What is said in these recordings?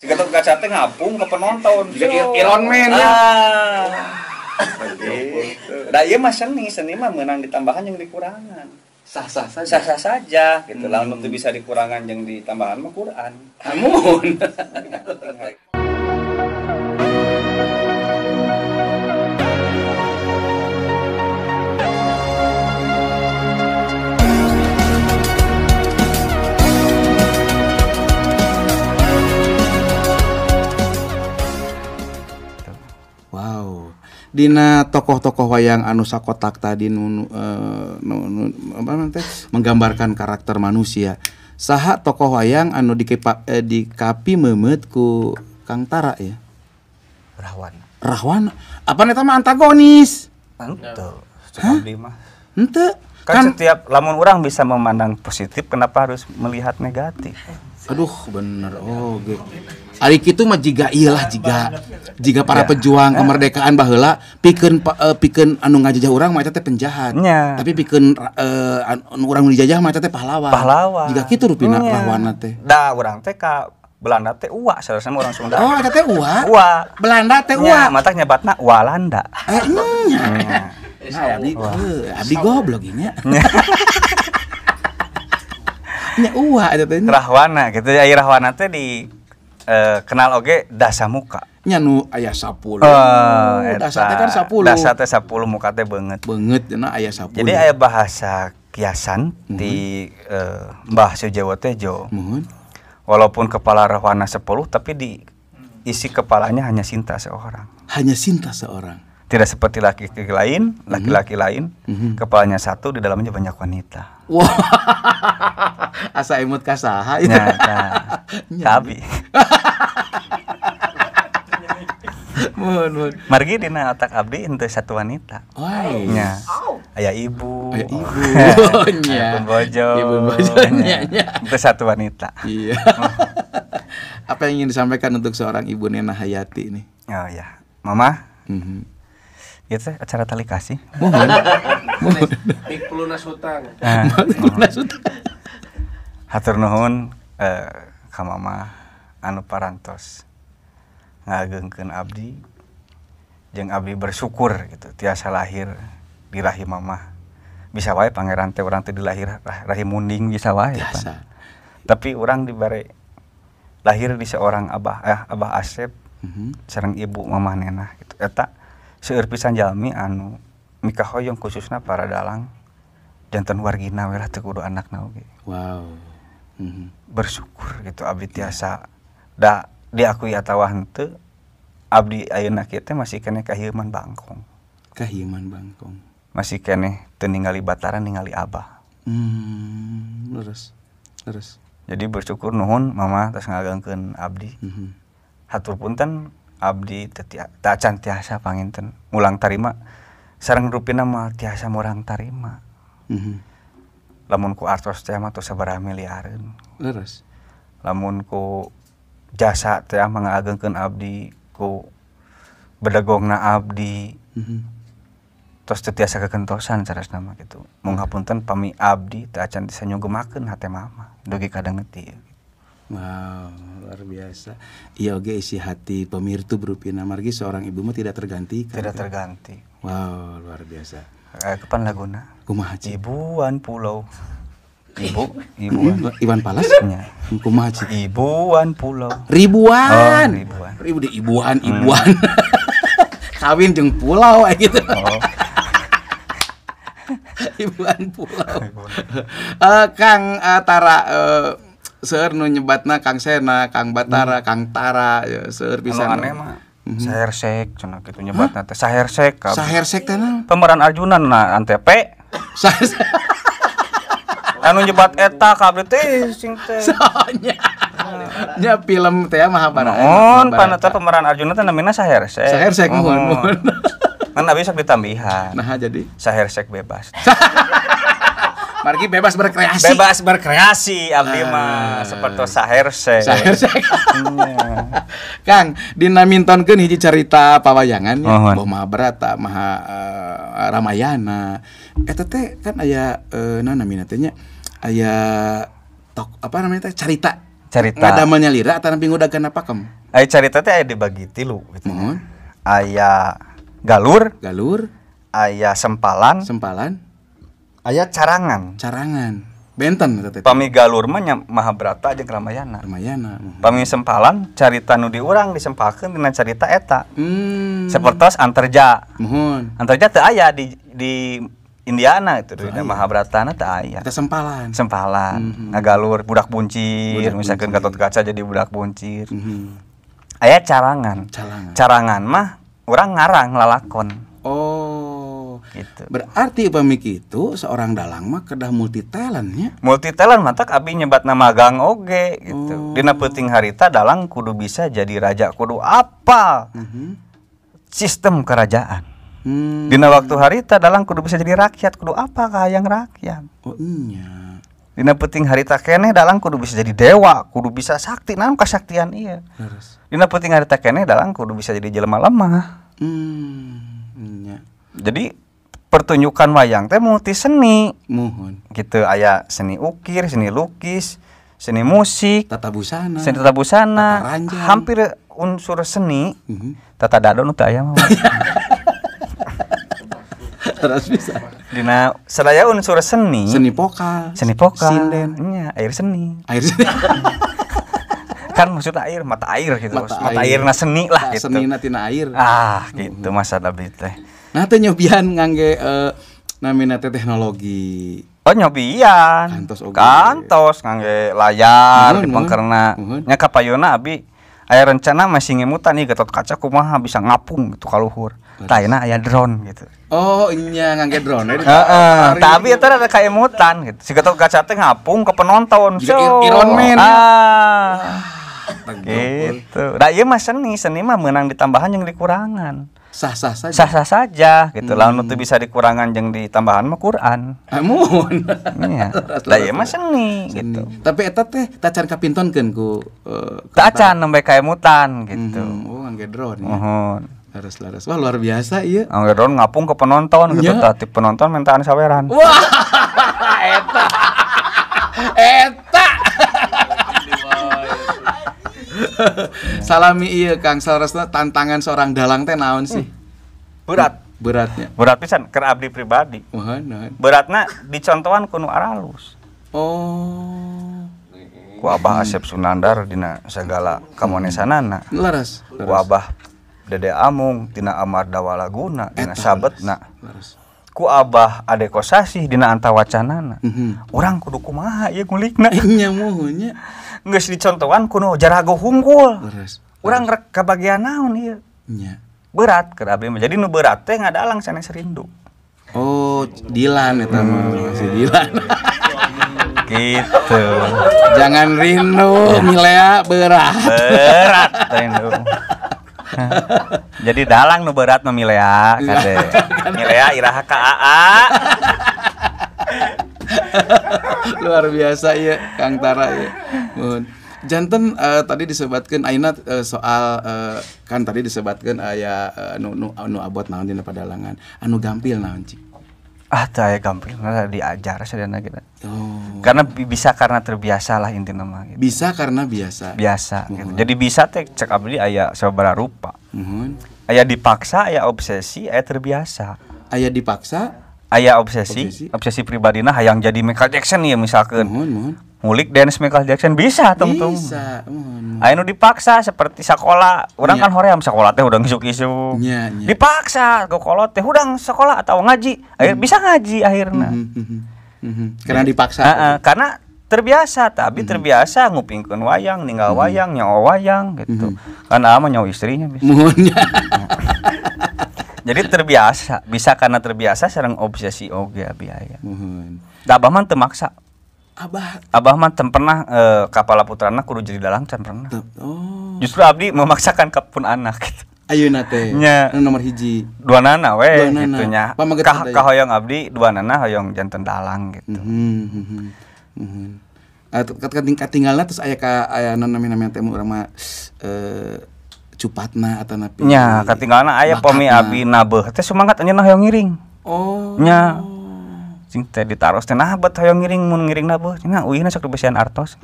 Jika tuh kaca teh ngapung ke penonton. Iron Man ya. Nah iya mah seni mah menang ditambahan yang dikurangan. Sah-sah saja gitu. Lamun teu bisa dikurangan yang ditambahan mah Quran. Amun. Wow. Dina tokoh-tokoh wayang anu sakotak tadi menggambarkan karakter manusia. Saha tokoh wayang anu dikapi memet ku Kang Tara ya? Rahwana. Apa eta mah antagonis? Henteu. Abdi mah. Henteu. Kan setiap lamun orang bisa memandang positif, kenapa harus melihat negatif? Aduh, bener. Oh, ge. Ari kitu mah jiga jiga para pejuang kemerdekaan baheula pikeun anu ngajajah urang mah eta teh penjahat. Tapi pikeun anu urang nu dijajah mah eta teh pahlawan. Jiga kitu rupina Rahwana teh. Da urang teh ka Belanda teh uwa saeuseuna urang Sunda. Oh, eta teh uwa. Belanda teh uwa. Matak nyebatna Walanda. Nya. Nah, abdi goblok nya. Nya uwa eta teh. Rahwana gitu. Aya Rahwana teh di kenal oge Dasamuka. Nya nu aya 10. Dasa teh kan 10. Dasa teh 10 muka teh beungeut. Beungeut cenah aya 10. Jadi aya bahasa kiasan di Mbah Sujawa Tejo. Walaupun kepala Rahwana 10 tapi di isi kepalanya hanya Sinta seorang. Hanya Sinta seorang. Tidak seperti laki-laki lain, kepalanya satu, di dalamnya banyak wanita. Wah, asa emut kasaha ya. Cabi. Mun. Margi dina otak abdi henteu satu wanita. Nya. Aya ibu. Nya. Ibu bojo. Nya. Henteu satu wanita. Iya. Apa yang ingin disampaikan untuk seorang ibu Nena Hayati ini? Oh ya, Mama. Itu acara tali kasih. Mohon. Pelunas hutang. Hatur nuhun ka Mama anu parantos ngagengkeun abdi. Jeung abdi bersyukur gitu tiasa lahir di rahim Mama. Bisa wae pangeran teh urang teh dilahir rahim munding bisa wae pan. Tapi urang dibere lahir di seorang Abah Asep sareng ibu Mama Nena gitu. Eta seueur pisan jalmi anu mika hoyong khususna para dalang janten wargina we lah teu kudu anakna oge. Wow. Bersyukur gitu abdi tiasa da diakui atawa henteu abdi ayeuna kieu teh masih keneh kahieuman bangkong. Masih keneh teu ningali bataran ningali Abah. Leres. Jadi bersyukur nuhun Mama tos ngagengkeun abdi. Hatur punten abdi tak can tiasa panginten ulang tarima sareng rupina mah tiasa murang tarima. Lamun ku artos teh mah tos sabaraha miliareun. Leres. Lamun ku jasa teh mah ngagengkeun abdi ku bedegongna abdi. Tos teu tiasa kekentosan carasna mah kitu. Mung hapunten pami abdi teu acan tiasa nyugemakeun hate Mama dugi kadangeuti. Wow, luar biasa. Iya oge isi hati pemirtu berupina margi seorang ibu mah tidak tergantikan. Tidak terganti. Wow, luar biasa. Kapan laguna? Kumaha Ci? Ibuan pulau. Iwan Palas? Nya. Kumaha Ci? Ibuan pulau. Ribuan. Ribu di ibuan. Kawin jeung pulau gitu. Ibuan pulau. Kang Tara seueur nu nyebatna Kang Sena, Kang Batara, Kang Tara, ya seueur pisan. Aneh mah Sahersek cenah kitu nyebatna teh Sahersek. Sahersek teh naon? Pemeran Arjuna na Antep. Sahersek. Anu nyebat eta ka abdi teh sing teh. Soalnya nya film teh Mahabharata. Naon paneta pemeran Arjuna teh namina Sahersek. Sahersek mohon. Kan abi sok ditambihan. Nah jadi Sahersek bebas. Margi bebas berkreasi abdi mah saperto Sahersek. Kang dina mintonkeun hiji carita pawayangan nya Mahabharata, Ramayana. Eta teh kan aya naon namina teh nya aya apa namanya teh carita Carita. Ngadamelnya lira atau nampi ngudagan apa kem? Aya carita teh aya dibagi tilu gitu. Mohon. Aya galur, aya sempalan, aya carangan. Benten eta teh. Pami galur mah nya Mahabharata jeung Ramayana. Pami sempalan carita nu di urang disempalkeun dina carita eta. Sapertos Antarja. Mohon. Antarja teu aya di Indiana itu di Mahabharata teu aya. Eta sempalan. Ngagalur budak buncir, misalkan Gatot Kaca jadi budak buncir. Aya carangan. Carangan mah urang ngarang lalakon. Oh, gitu. Berarti upami kitu seorang dalang mah kedah multi talent nya. Multi talent matak abi nyebatna magang oge gitu. Dina peuting harita dalang kudu bisa jadi raja, kudu apal sistem kerajaan. Dina waktu harita dalang kudu bisa jadi rakyat, kudu apa kahayang rakyat. Oh iya. Dina peuting harita keneh dalang kudu bisa jadi dewa, kudu bisa sakti, naon kasaktian ieu. Dina peuting harita keneh dalang kudu bisa jadi jelema lemah. Iya. Jadi pertunjukan wayang teh multi seni. Mohon. Gitu, aya seni ukir, seni lukis, seni musik, Tata busana. seni tata busana, tata ranjang. hampir unsur seni. Tata dado nu teu aya mah. Terus bisa. Dina sadaya unsur seni. Seni vokal. Sinden. Nya, air seni. Kan maksud air, mata air gitu. Mata airna seni lah gitu. Senina tina air. Gitu masa abdi teh. Nah teh nyobian ngangge namina teh teknologi. Oh nyobian. Kantos ngangge layar dipengkerna. Nya kapayona abi aya rencana masih ngemutan nih Gatot Kaca kumaha bisa ngapung gitu ka luhur. Tah ayeuna aya drone gitu. Oh iya ngangge drone. Tapi eta ada kaemutan gitu. Si Gatot Kaca teh ngapung ke penonton. Iron Man. Gitu. Da ieu mah seni mah meunang ditambahan jeung dikurangan. Sah-sah saja. Sah-sah saja gitu. Lamun teu bisa dikurangan jeung ditambahan mah Quran. Amun. Iya. Da ieu mah seni gitu. Tapi eta teh tacan kapintonkeun ku tacan nembe kaemutan gitu. Oh ngangge drone. Mohon. Laras. Wah luar biasa ieu. Ngangge drone ngapung ke penonton gitu. Tati penonton mentaan saweran. Wah. Eta. Salami ieu Kang saresna tantangan seorang dalang teh naon sih? Beratnya. Berat pisan keur abdi pribadi. Mohon. Beratna dicontohan ku nu aralus. Oh. Ku Abah Asep Sunandar dina sagala kamonesanana. Laras. Ku Abah Dede Amung dina Amardawa Laguna dina sabetna. Ku Abah Ade Kosasih dina Antawacanana. Urang kudu kumaha ieu ngulikna? Nya mohonnya. Geus dicontohan kuno Jarago Hunggul. Urang rek kabagian naon ieu? Nya. Berat keur abdi mah. Jadi nu berat teh ngadalang sanes rindu. Oh, Dilan eta mah si Dilan. Gitu. Jangan rindu, Milea berat. Berat rindu. Jadi dalang nu berat mah Milea kade. Milea iraha ka AA. Luar biasa ya Kang Tara ya. Janten tadi disebutkan ayeuna soal kan tadi disebutkan aya nu abot naon dina padalangan. Anu gampil naon cik? Teu aya gampil diajar sadana kita. Oh. Karena bisa karena terbiasa lah intina mah gitu. Bisa karena biasa. Gitu. Jadi bisa teh cek abdi aya sabaraha rupa. Aya dipaksa, aya obsesi, aya terbiasa. Aya dipaksa, aya obsesi pribadina hayang jadi Michael Jackson ya misalkan. Ngulik dance Michael Jackson bisa tungtung. Bisa. Aya nu dipaksa seperti sakola. Urang kan hoream sakola teh udang isuk-isuk. Dipaksa ke kolot teh udang sekolah atau ngaji. Bisa ngaji akhirna. Karena dipaksa. Karena terbiasa, tapi terbiasa ngupingkeun wayang, ninggal wayang, nyawa wayang gitu. Kan mah nyawa istrinya bisa. Jadi terbiasa, bisa karena terbiasa sareng obsesi oge abi aya. Da Abah mah teu maksa. Abah mah teu pernah kapala putrana kudu jadi dalang can pernah. Justru abdi memaksakan kapun anak gitu. Ayeuna teh nomor hiji. Duanana we kitu nya. Kahoyong abdi duanana hoyong janten dalang gitu. Katinggalna terus aya namina teh urang mah cupatna atau napi nya katinggalna aya pomi abi nabeuh teh sumangat anjeunna hoyong ngiring. Nya sing teh ditaros teh nah bet hoyong ngiring mun ngiring nabeuh cenah uihna sok dibesian artos.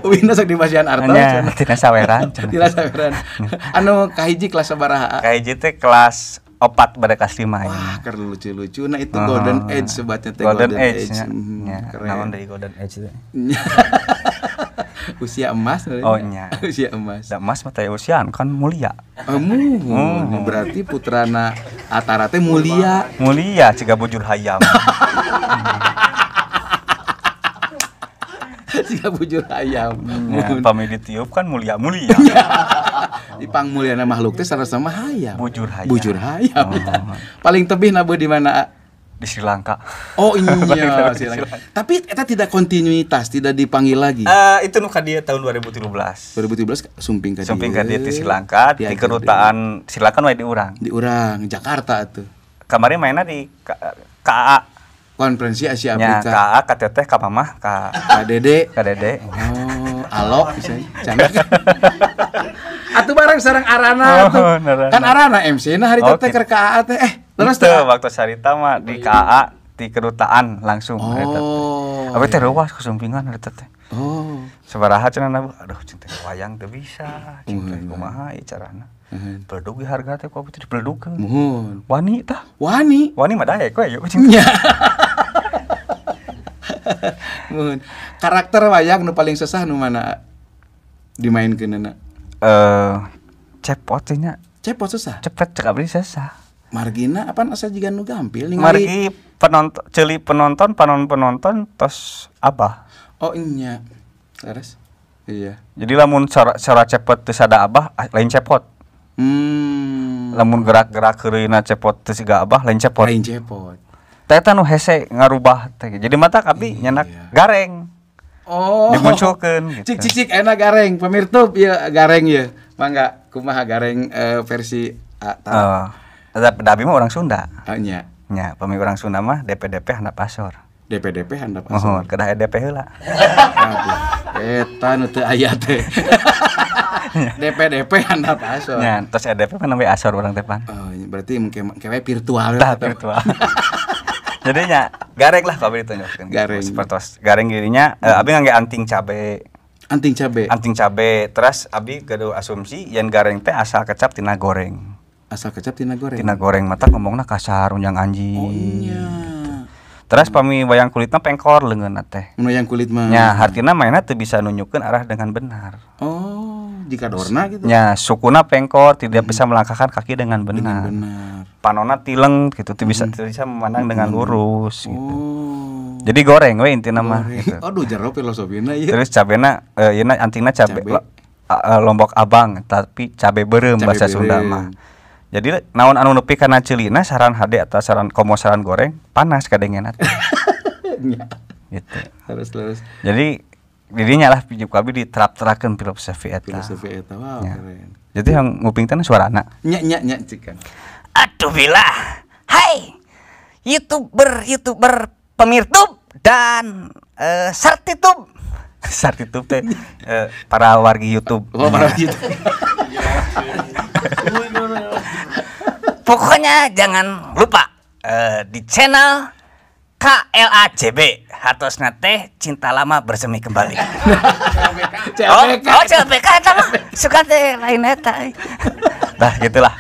Uwina sok di Basian Arto. Nya tina saweran. Tina saweran. Anu kahiji kelas sabaraha? Kahiji teh kelas 4 pada kelas 5 ya. Wah, keur lucu-lucu. Nah, itu golden age sebatnya teh Golden age. Nya. Keren. Naon dari golden age teh? Usia emas. Oh nya. Usia emas. Da emas mah teh usian kan mulia. Berarti putrana Atara teh mulia. Mulia ciga bujur hayam. Siga bujur ayam. Ya, pami ditiup kan mulia-mulia. Dipang muliana makhluk teh sama hayam. Bujur hayam. Bujur hayam. Paling tebih na di mana? Di Sri Lanka. Oh iya, Sri Lanka. Tapi eta tidak kontinuitas, tidak dipanggil lagi. Itu nu ka dieu tahun 2017. 2017 sumping ka dieu. Sumping ka dieu di Sri Lanka, di kedutaan Sri Lanka we di urang. Di urang Jakarta atuh. Kamari mainna di KA. Konferensi Asia Nya Afrika. KA ka teteh ka mamah ka Dede. ka Dede. Oh, alo bisa canda. Atuh bareng sareng Arana atuh. Kan Arana MC nah hari teh keur KA teh. Terus teh waktu sarita mah di KA di kedutaan langsung eta. Abi teh reuas kusumpingan eta teh. Oh. Sabaraha cenah aduh cinta wayang teu bisa. Cinta kumaha ieu carana. Beledug harga teh kok teh dibeledugkeun. Muhun. Wani tah. Wani mah daek we yeuh cinta. Muhun. Karakter wayang nu paling susah nu mana dimainkeunna? Cepot nya. Cepot susah. Cepet cek abdi susah. Margina apa asa jiga nu gampil ningali. Margi penonton ceuli penonton tos abah. Oh nya. Terus. Iya. Jadi lamun cara cepot teu sada abah lain cepot. Lamun gerak-gerak keureuna cepot teu siga abah lain cepot. Lain cepot. Teh eta nu hese ngarubah teh. Jadi mata abdi nyanak gareng. Oh. Dimunculkeun gitu. Cik enak gareng, pemirtup ieu gareng ieu. Mangga kumaha gareng versi Ada mah orang Sunda. Nya. Nya, pami orang Sunda mah DP handap asor. DP handap asor. Kedah DP heula. Aduh, eta nu teu aya teh. DP handap asor. Nya, tos DP mah nembe asor urang teh pan. Oh, berarti mungkin kewe virtual. Tah virtual. Jadinya gareng lah kalau ditunjukkeun. Gareng. Sepertos gareng dirinya abi ngangge anting cabe. Anting cabe. Terus abi gaduh asumsi yen gareng teh asal kecap tina goreng. Asal kecap tina goreng. Tina goreng mata ngomongna kasar unjang anjing. Oh iya. Gitu. Terus pami wayang kulitna pengkor leungeunna teh. Nu yang kulit mah. Nya hartina mainna teu bisa nunjukkeun arah dengan benar. Oh, jika dorna gitu. Nya sukuna pengkor tidak bisa melangkahkan kaki dengan benar. Panonna tileng gitu teu bisa memandang dengan lurus gitu. Oh. Jadi goreng we intina mah gitu. Aduh jero filosofina ieu. Terus cabena yeuna antingna cabe lombok abang tapi cabe beureum bahasa Sunda mah. Jadi naon anu nepi kana ceulina saran hade atau saran goreng panas kadengena teh. Gitu. Terus. Jadi dirinya lah pijuk abi diterap-terakeun filosofi eta. Wow, keren. Jadi yang nguping teh suarana. Nya cikan. Aduh bilah. Hai. YouTuber pemirtub dan sartitub. Sartitub teh para wargi YouTube. Oh, para wargi YouTube. Pokoknya jangan lupa di channel KLACB hatosna teh cinta lama bersemi kembali. CLBK eta mah suka teh lain eta. Nah, gitulah.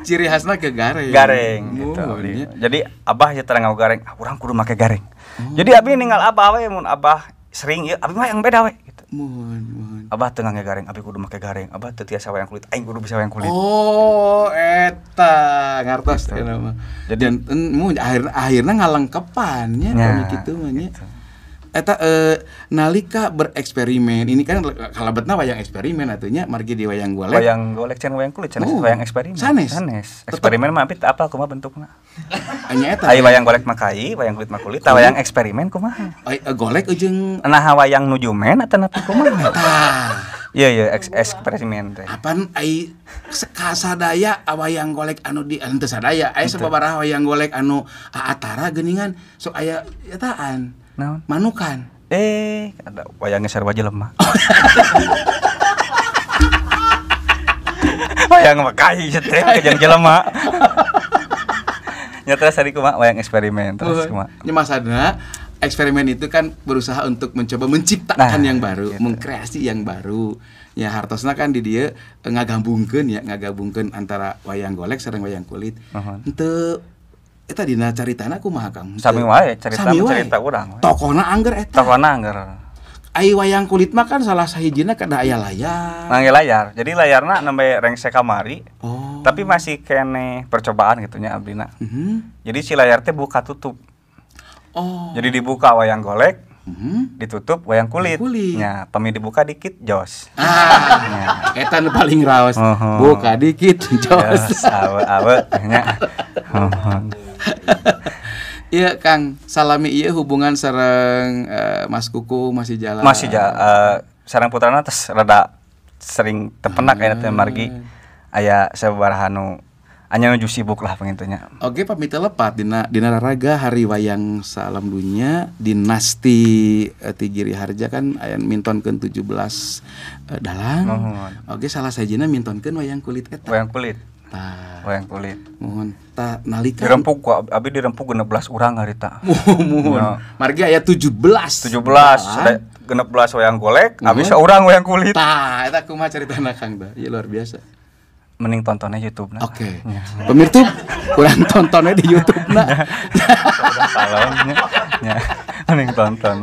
Ciri khasna ke gareng. Gitu. Jadi abah ya terang gareng, urang kudu make gareng. Jadi abi ninggal abah we mun abah sering ieu abi mah yang beda we gitu. Mohon. Abah teu ngangge gareng, abi kudu make gareng. Abah teu tiasa wayang kulit, aing kudu bisa wayang kulit. Oh, eta ngartos kana mah. Jadi akhirna ngalengkepannya kami kitu mah nya. Eta nalika bereksperimen ini kan kalebetna wayang eksperimen atunya margi di wayang golek. Wayang golek can wayang kulit can wayang eksperimen. Sanes. Eksperimen mah apa kumaha bentukna? Anya eta. Ai wayang golek mah kai, wayang kulit mah kulit, tah wayang eksperimen kumaha? Ai golek ujung nah wayang nuju men atawa napi kumaha? tah. Iya eksperimen teh. Apaan ai kasadaya wayang golek anu di teu sadaya aya sababaraha wayang golek anu Atara geuningan sok aya etaan. Naon? Manukan. Ada wayangnya sarwa jelema. Wayang mah kai teh kejang jelema. Nya terus tadi kumaha wayang eksperimen terus kumaha? Nya maksudna eksperimen itu kan berusaha untuk mencoba menciptakan Nah, yang baru, gitu. mengkreasi yang baru. Ya hartosna kan di dieu ngagabungkeun antara wayang golek sareng wayang kulit. Henteu eta dina caritana kumaha Kang? Sami wae cerita Sami wae. cerita urang. Tokohna angger eta. Tokona anggar Ai wayang kulit mah kan salah sahijina kada aya layar. nangge layar. Jadi layarna nembe rengse kamari. Oh. Tapi masih kene percobaan gitunya abdina. Mhm. Jadi si layar teh buka tutup. Oh. Jadi dibuka wayang golek, Mhm. ditutup wayang kulit. Kulit. Ya, pami dibuka dikit jos. Ah, eta nu paling raos. Uhum. Buka dikit jos. Jos, awe nya. Iya Kang, salami ieu hubungan sareng Mas Kuku masih jalan. Masih sareng putrana tes rada sering tepenak aya teh margi aya sabaraha nu anya nuju sibuk lah pengintunya. Oke, pamit lepat dina raraga hari wayang salam dunia dinasti Ti Giri Harja kan aya mintonkeun 17 dalang. Mohon. Oke, salah sajina mintonkeun wayang kulit eta. Wayang kulit. Tah, Wayang kulit. mohon tah nalika Dirempuk ku abi dirempuk 16 urang harita. mohon. Ya. Margi aya 17. 17 ada 16 wayang golek, abi saurang wayang kulit. Tah, eta kumaha caritana Kang tah? Ieu luar biasa. Mending tontonnya YouTube nah. Oke. Pemirsa, kurang tontonnya di YouTube nah. Palonnya. Ya, mending tonton.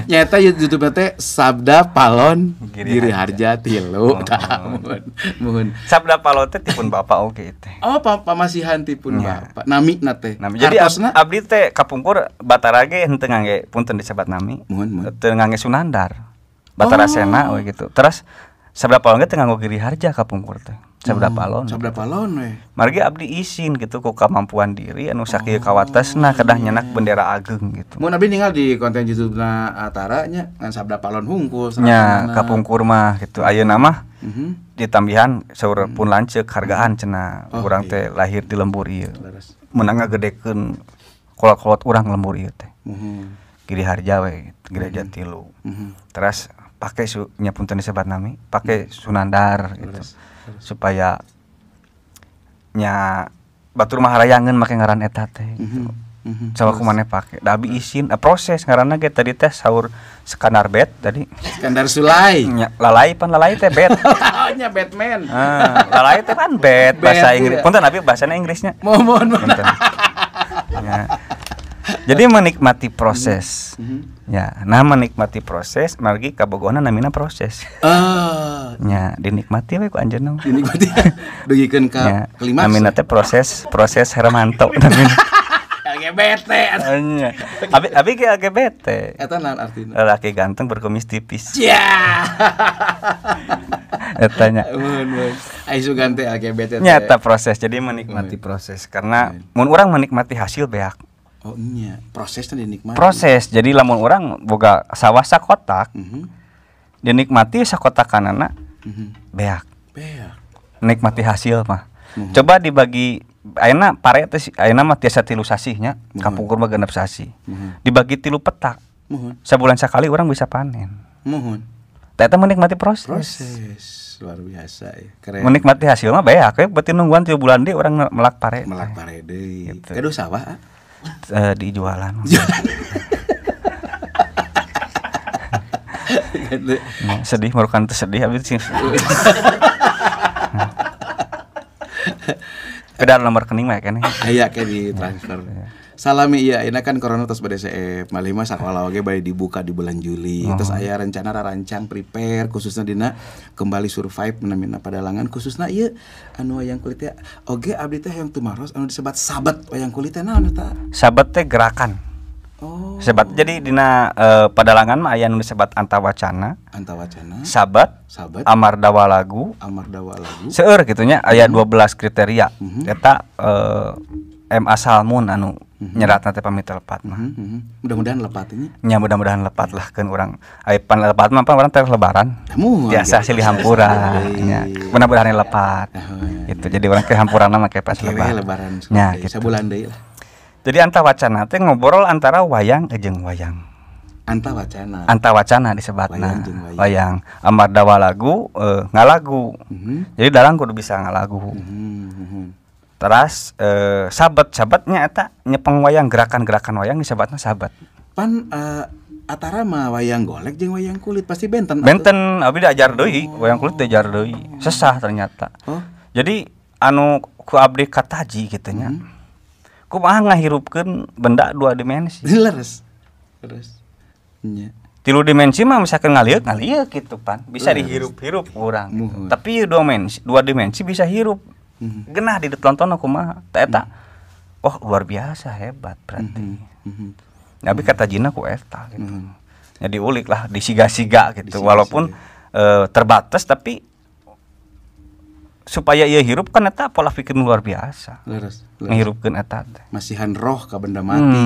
Nyata YouTube teh Sabda Palon Giri Giri Harja tilu. Tah, mohon. Sabda palon teh tipun bapak oge teh. Oh, pamasihan tipun Ya. Bapak. Nami na teh. Nah, jadi Hartosna? abdi teh kapungkur Batara ge henteu ngangge punten disebat nami. Mohon. Teu ngangge Sunandar. Batara Oh. Sena we gitu. Terus Sabda palon ge teu nganggo Giri Harja kapungkur teh. Sabda palon. Sabda Palon we. Margi abdi izin gitu ku kemampuan diri anu sakieu kawatesna kedah nyenak bendera ageng gitu. Mun abdi ninggal di konten YouTube-na Atara nya ngan Sabda Palon hungkul Nya kapungkur mah gitu. Ayeuna mah Mhm. ditambihan saur pun lanceuk hargaan cenah Oh, urang iya. teh lahir di lembur ieu. Leres. Menang ngagedekeun kolot-kolot urang lembur ieu teh. Mohon. Giri Harja we, gereja tilu. Mhm. Terus pakai nya punten disebat nami, pakai Sunandar gitu. Supaya nya batur maharayangeun make ngaran eta teh gitu. Mhm. Coba kumaneh pake. Da abi izin proses ngaranna ge tadi teh saur Skandar Bet tadi. Skandar Sulai. Nya lalai teh bet. Oh, nya Batman. Lalai teh kan bet bahasa Bet, Inggris. iya. Punten abi bahasana Inggrisnya. Mohon. Punten. Ya. Jadi menikmati proses. Ya, nah menikmati proses margi kabogohna namina proses. Ya, dinikmati we ku anjeunna. Ini berarti dugikeun ka Ya, klimaks. namina teh proses Hermanto namina. LGBT. Anya. Abi ge LGBT. Eta naon artina? Lelaki ganteng berkumis tipis. Ya. Etanya. Mun. Ai sugante LGBT. Nyata proses, jadi menikmati proses karena mun urang menikmati hasil beak. Oh iya, prosesnya dinikmati. Proses, jadi lamun urang boga sawah sakotak, Mhm. dinikmati sakotakanana Mhm. beak. Beak. Nikmati hasil mah. Coba dibagi ayeuna pare teh ayeuna mah tiasa tilu sasihnya, kapungkur mah genep sasih. Dibagi tilu petak. Mohon. Sebulan sekali orang bisa panen. Mohon. Eta menikmati proses. Proses luar biasa ya. Keren. Menikmati hasil mah beak we berarti nungguan 3 bulan deui urang melak pare. Melak pare deui. Gitu. Kedu sawah? Di jualan. Nah, sedih merukan teu sedih habis sih. Pedal nomor rekening mah keneh. Aya ke di transfer. Salami iya, ini kan corona terus BDCF, malih mah sakola oge bari dibuka di bulan Juli. Terus aya rencana rarancang prepare khususnya dina kembali survive namina padalangan khususnya ieu anu wayang kulit teh oge abdi teh yang tumaros anu disebat sabat wayang kulit teh naon eta? Sabat teh gerakan. Oh, Sabat jadi dina padalangan mah aya nu disebat antawacana, antawacana, sabat, sabat, amardawa lagu, amardawa lagu. seueur gitunya aya 12 kriteria. Eta M Asalmun anu nyeratna teh pamit lepat mah. Mudah-mudahan lepat ini. Nya mudah-mudahan lepat lah keun urang. Aya pan lepat mah pan urang teh lebaran. Kamu Biasa silih hampura nya. Mudah-mudahan lepat. Gitu. Jadi urang ke hampurana make pas Kira lebaran. lebaran Nya gitu. gitu. Sabulan deui lah. Jadi antawacana teh ngobrol antara wayang jeung wayang. Antawacana. Antawacana disebatna. Wayang jeung wayang. Wayang amardawa lagu ngalagu. Mhm. Jadi dalang kudu bisa ngalagu. Mhm. teras sahabat-sahabatnya eta nyepeng wayang gerakan-gerakan wayang disahabatna sahabat. Pan atara mah wayang golek jeung wayang kulit pasti benten. Benten abi diajar deui, wayang kulit diajar deui. Sesah ternyata. Oh. Jadi anu ku abdi kataji kitu nya. Kumaha ngahirupkeun benda 2 dimensi. Leres. Nya. 3 dimensi mah misalkan ngalieu gitu pan. Bisa dihirup-hirup urang. Muhun. Tapi 2 dimensi bisa hirup. Genah di ditonton kumaha. Eta oh luar biasa hebat berarti. Tapi kata Jina ku eta gitu. Ya diulik lah, disiga-siga gitu. Walaupun terbatas tapi supaya ieu hirup kan eta pola pikir luar biasa. Leres. Ngihirupkeun eta teh. Masihan roh ka benda mati.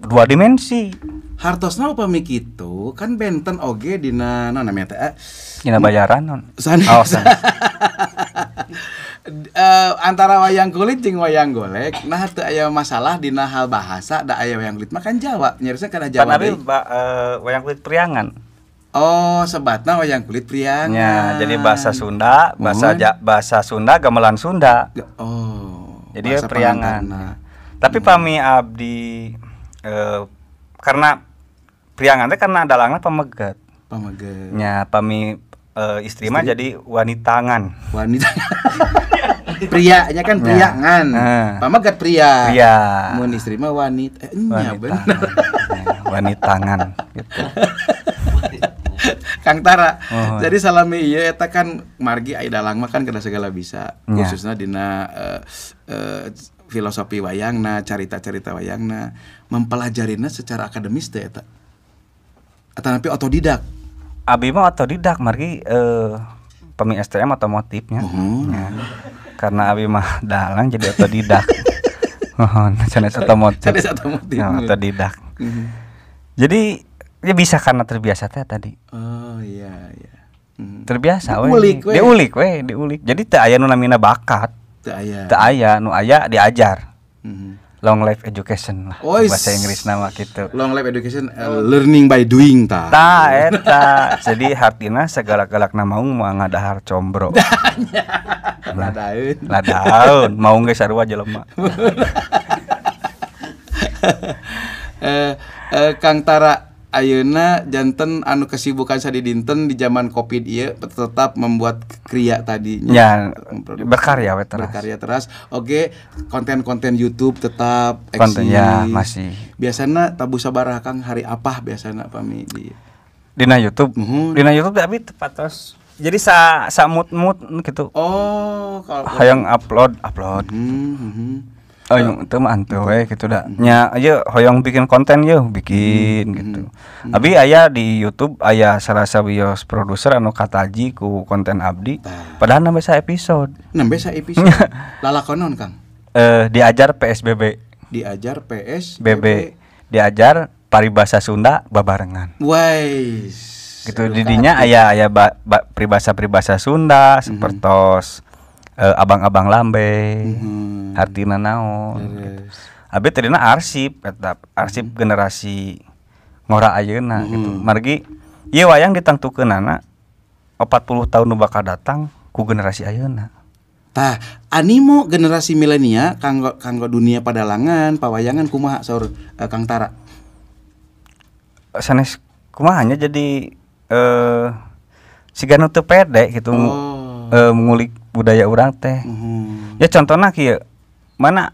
2 dimensi. Hartosna upami kitu kan benten oge dina naon namanya teh? Dina bayaran non. Sanes. Oh, sanes. Antara wayang kulit jeung wayang golek, nah teu aya masalah dina hal bahasa, da aya wayang kulit mah kan Jawa, nyarisna kana Jawa. Tapi wayang kulit priangan. Oh, sebatna wayang kulit priangan. Ya, jadi bahasa Sunda, bahasa Sunda gamelan Sunda. Oh. Jadi bahasa priangan. pengantarna. Tapi pami abdi karena priangan teh karena dalangna pamegat. Pamegat. Nya pami istri mah jadi wanitangan. Wanita. Pria nya kan priangan. Pamegat pria. Pria. Mun istri mah wanita. Nya bener. Wanitangan gitu. Kang Tara. Oh. Jadi salami ieu eta kan margi aya dalang mah kan kada segala bisa. Ya. Khususna dina filosofi wayangna, carita-carita wayangna, mempelajarinya secara akademis teh eta. Atanapi otodidak. Abi mah otodidak margi pemi STM otomotifnya. Ya. Karena abi mah dalang jadi otodidak. Mohon sanes otomotif. Sanes otomotif. Ya, otodidak. Jadi ya bisa karena terbiasa teh tadi. Oh iya. Terbiasa we. Diulik Diulik. Jadi teu aya nu namina bakat. Teu aya. Teu aya, nu aya diajar. Long life education lah. Bahasa Inggris nama gitu. Long life education learning by doing ta. Eta. Jadi hartina segala-galakna mau ngadahar combro. Ladaun, mau geus sarua jelema. Kang Tara ayeuna janten anu kesibukan sadi dinten di zaman Covid ieu tetap membuat kriya tadinya. Ya, berkarya we teras. Berkarya teras. Oke, konten-konten YouTube tetap eksis. Konten ya masih. Biasana tabu sabaraha Kang hari apa biasana pami di Dina YouTube. Dina YouTube tapi tepat terus. Jadi sa mood gitu. Oh, kalau hayang upload. Oh, yang itu mah anteu we gitu da. Nya aja hoyong bikin konten ye bikin gitu. Abi aya di YouTube aya salah sabios produser anu kataji ku konten abdi. Padahal nambah sa episode. Lalakonon Kang. Diajar PSBB. Diajar PSBB. Diajar paribasa Sunda babarengan. Wais. Gitu didinya aya peribasa Sunda sapertos abang-abang lambe. Artina naon gitu. Abi tadina arsip generasi ngora ayeuna gitu. Margi ieu wayang ditangtukeunana 40 tahun nu bakal datang ku generasi ayeuna. Tah, animo generasi milenial kanggo dunia padalangan, pawayangan kumaha saur Kang Tara? Sanes kumahanya jadi siga nu teu pede gitu ngulik budaya urang teh. Ya contohna kieu mana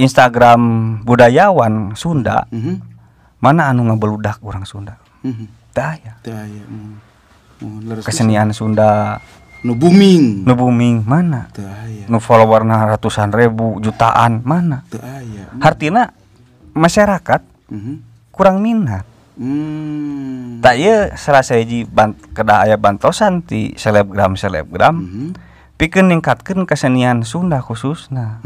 Instagram budayawan Sunda, mana anu ngabeludak orang Sunda, daya, kesenian Sunda, nu booming mana, daya, nu followerna ratusan ribu, jutaan mana, daya, artina masyarakat kurang minat, tak iya serasa hiji kedah aya bantosan ti selebgram, pikeun ningkatkeun kesenian Sunda khususna.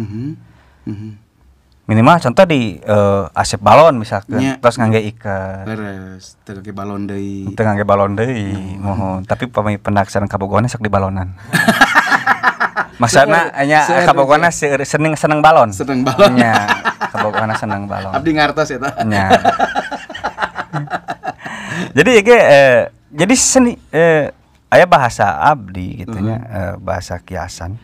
Minimal contoh di asep balon misalkan terus ngangge iket. Leres, teu ngangge balon deui. Teu ngangge balon deui, mohon. Tapi pami pendaksaran kabogohna sok di balonan. Maksudna nya kabogohna seneng balon. Seneng balon. Nya kabogohna seneng balon. Abdi ngartos eta. Nya. Jadi jadi seni aya bahasa abdi gitu nya bahasa kiasan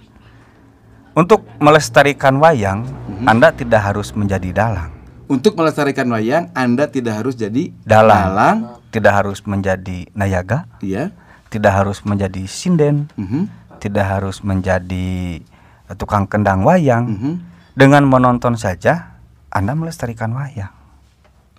Untuk melestarikan wayang, Anda tidak harus menjadi dalang. Untuk melestarikan wayang, Anda tidak harus jadi Dalang, tidak harus menjadi nayaga, Iya. tidak harus menjadi sinden, tidak harus menjadi tukang kendang wayang. Dengan menonton saja Anda melestarikan wayang.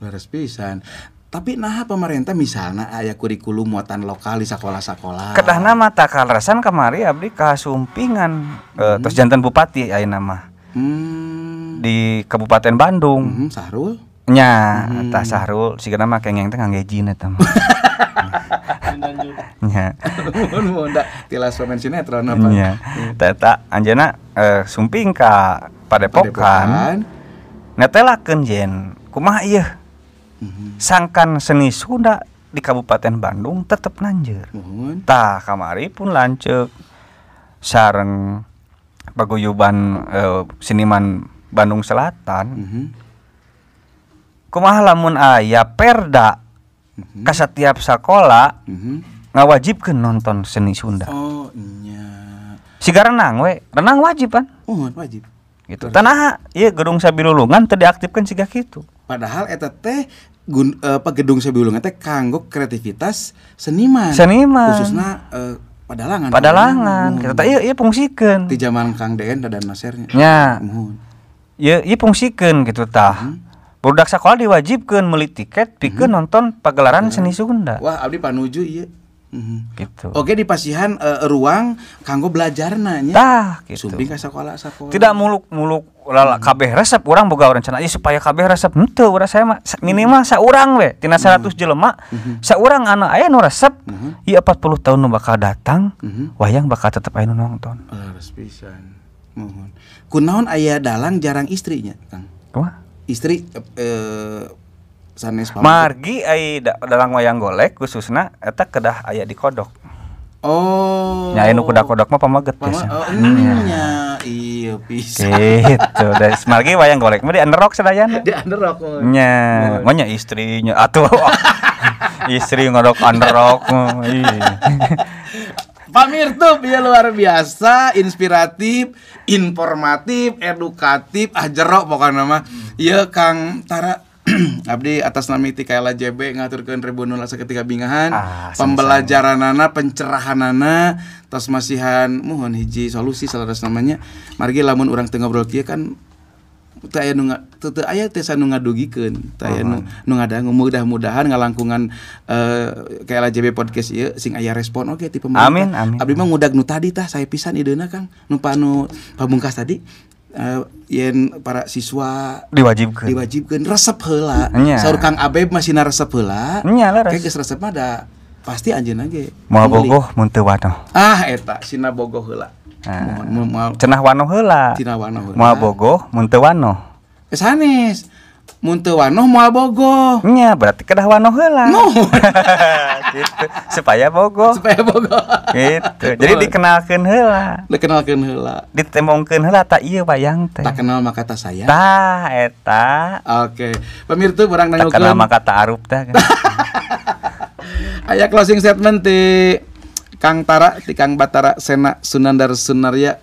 Leres pisan. Tapi nah pemerintah misalnya aya kurikulum muatan lokal di sekolah-sekolah. Kedah nama takal rasan kamari abdi kasumpingan terus jantan bupati ayeuna mah di Kabupaten Bandung. Sahrul. Nya, tah Sahrul sigana mah kengeng teh ngangejin eta mah. Nya. Mun da tilas pemain sinetron apa? Nya. Eta anjeunna sumping ka Padepokan. Netelakeun jen kumaha ieu? Sangkan seni Sunda di Kabupaten Bandung tetep nanjeur. Tah kamari pun lanceuk sareng paguyuban seniman Bandung Selatan. Kumaha lamun aya perda ka setiap sakola ngawajibkeun nonton seni Sunda. Oh iya. Siga renang we, renang wajib kan? Wajib. Gitu. Tanaha ieu gedung sabilulungan teu diaktifkeun siga kitu. Padahal eta teh gedung sabilulungan teh kanggo kreativitas seniman. Khususna padalangan. Kita teh ieu fungsikeun. Di zaman Kang Deen dadan masernya. Nya. Ieu fungsikeun gitu tah. Budak sakola diwajibkeun meuli tiket pikeun nonton pagelaran seni Sunda. Wah, abdi panuju ieu. Gitu. Oke, di pasihan ruang kanggo belajarna nya. Tah, gitu. Sumping ka sakola. Tidak muluk-muluk kabeh resep urang boga rencana ieu supaya kabeh resep henteu urang saya mah minimal saurang we tina 100 jelema saurang anu aya nu resep ieu 40 tahun nu bakal datang wayang bakal tetep aya nu nonton. Leres pisan. Mohon. Kunaon aya dalang jarang istrinya, Kang? Kumaha? Istri sanes margi ai dalang wayang golek khususna eta kedah aya di kodok. Oh. Nya anu kuda-kodok mah pamaget biasa. Oh, nya iya bisa. Gitu. Dari margi wayang golek mah di underrock sadayana. Di underrock. Nya, manya istrinya atuh. Istri ngodok underrock. Pamirtup ya luar biasa, inspiratif, informatif, edukatif, jerok pokoknya mah. Ieu Kang Tara abdi atas nama ti KLAJB ngaturkeun Tribunul saketika bingahan pembelajaranana pencerahanana tos masihan mohon hiji solusi salaras namanya margi lamun urang teu ngobrol kieu kan teu aya nu teu aya teh sanu ngadugikeun teu aya nu ngadangu mudah-mudahan ngalangkungan KLAJB podcast ieu sing aya respon oke ti pemerintah. Amin. Abdi mah ngudag nu tadi tah saya pisan ideuna Kang nu pamungkas tadi. Yen para siswa diwajibkeun resep heula. Saur Kang Abeb masih resep heula. Kayak geus resep mah da pasti anjeunna ge. Moal bogoh mun teu wanoh. Eta sina bogoh heula. Cenah wanoh heula. Moal bogoh mun teu wanoh. Sanes. Mun teu wanoh moal bogoh. Nya berarti kedah wanoh heula. Gitu. Supaya bogoh. Gitu. Jadi dikenalkeun heula. Ditembongkeun heula tak ieu wayang teh. Tak kenal maka tak sayang. Tah eta. Oke. Pemirsa urang nangukeun. Tak kenal maka tak arup teh. Aya closing statement ti Kang Tara ti Kang Batara Sena Sunandar Sunarya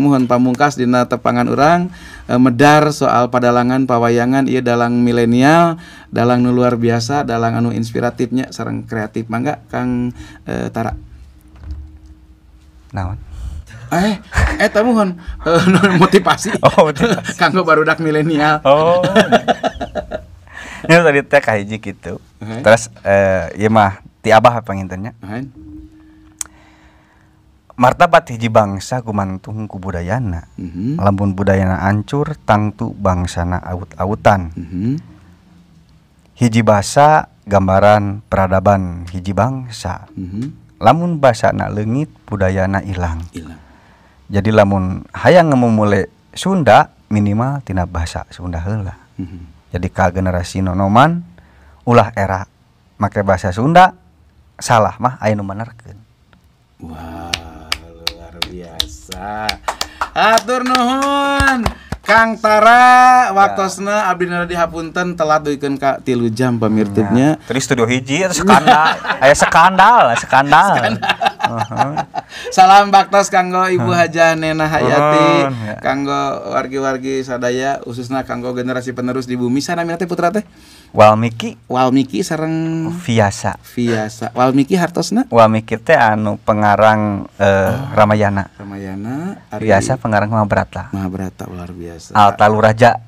mohon pamungkas dina tepangan urang medar soal padalangan pawayangan ieu dalang milenial, dalang nu luar biasa, dalang anu inspiratifnya sareng kreatif. Mangga Kang Tara. Naon? Eta mohon motivasi. Motivasi. Kanggo barudak milenial. Ini tadi teh kahiji kitu. Terus ieu mah ti Abah pangintennya. Martabat hiji bangsa gumantung ku budayana. Lamun budayana hancur tangtu bangsana aut-autan. Hiji basa gambaran peradaban hiji bangsa. Lamun basana leungit budayana ilang. Jadi lamun hayang ngemumule Sunda minimal tina basa Sunda heula. Jadi ka generasi nonoman ulah era make basa Sunda salah mah aya nu benerkeun. Wah, luar biasa. Atur nuhun Kang Tara, waktosna abdi na dihapunten telat duikeun ka 3 jam pamirtutnya. Tadi studio hiji eta skandal, aya skandal. Salam baktos kanggo Ibu Hajah Nena Hayati, Ya. kanggo wargi-wargi sadaya khususna kanggo generasi penerus di bumi. Sana teh putra teh Walmiki sareng Viasa. Walmiki hartosna Walmiki teh anu pengarang Ramayana. Ramayana, Viasa pengarang Mahabharata. Mahabharata luar biasa. Altaluraja.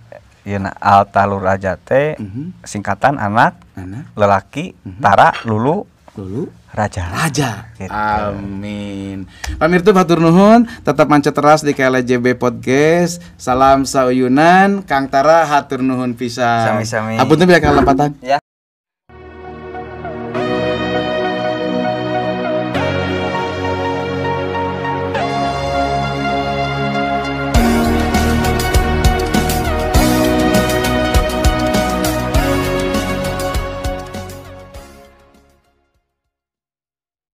Yeuna Altaluraja teh singkatan anak lelaki Tara Lulu Raja. Gitu. Amin. Pamirtu batur nuhun, tetap mancet teras di KLJB Podcast. Salam sauyunan, Kang Tara hatur nuhun pisan. Sami-sami. Apunten bila kalepatan. Ya.